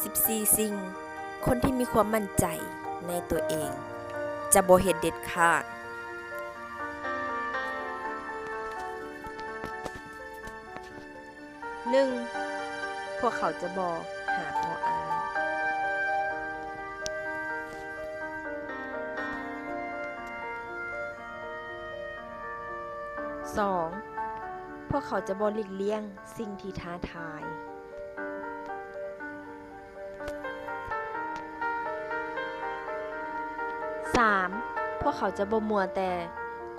14 สิ่งคนที่มีความมั่นใจในตัวเองจะบ่เฮ็ดเด็ดขาด 1. พวกเขาจะบ่หาข้ออ้าง 2. พวกเขาจะบ่หลีกเลี่ยงสิ่งที่ท้าทาย 3. พวกเขาจะบ่มัวแต่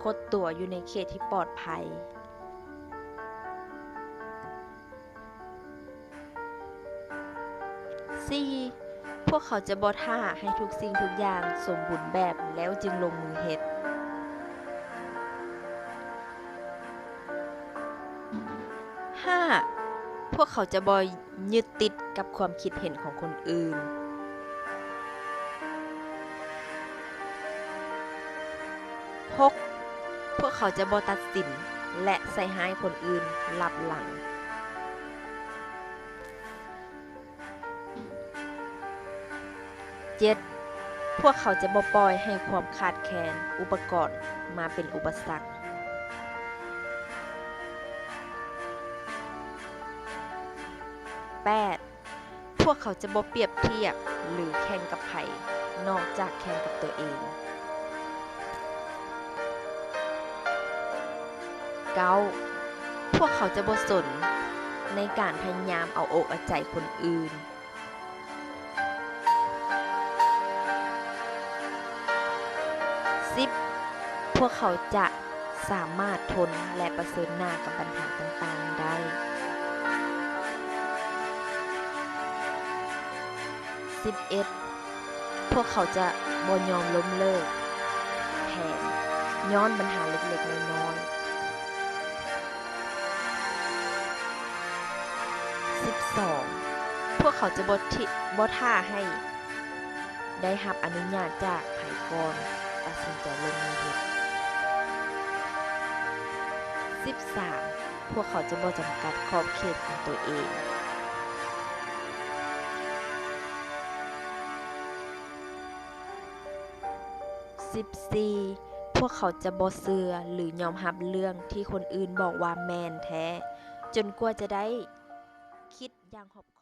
คดตัวอยู่ในเขตที่ปลอดภัย 4. พวกเขาจะบ่ท่าให้ทุกสิ่งทุกอย่างสมบูรณ์แบบแล้วจึงลงมือเฮ็ด 5. พวกเขาจะบ่ยึดติดกับความคิดเห็นของคนอื่น 6. พวกเขาจะบ่ตัดสินและใส่ร้ายคนอื่นลับหลัง 7. พวกเขาจะบ่ปล่อยให้ความขาดแคลนอุปกรณ์มาเป็นอุปสรรค 8. พวกเขาจะบ่เปรียบเทียบหรือแข่งกับไผนอกจากแข่งกับตัวเอง 9. พวกเขาจะบ่สนในการพยายามเอาอกเอาใจคนอื่น 10. พวกเขาจะสามารถทนและเผชิญหน้ากับปัญหาต่างๆได้ 11. พวกเขาจะบ่ยอมล้มเลิกแผนย้อนปัญหาเล็กๆน้อยๆ 12. พวกเขาจะบ่ท่าให้ได้รับอนุญาตจากไผก่อนตัดสินใจลงมือเฮ็ด 13. พวกเขาจะบ่จำกัดขอบเขตของตัวเอง 14. พวกเขาจะบ่เชื่อหรือยอมรับเรื่องที่คนอื่นบอกว่าแม่นแท้จนกว่าจะได้คิดอย่างรอบคอบ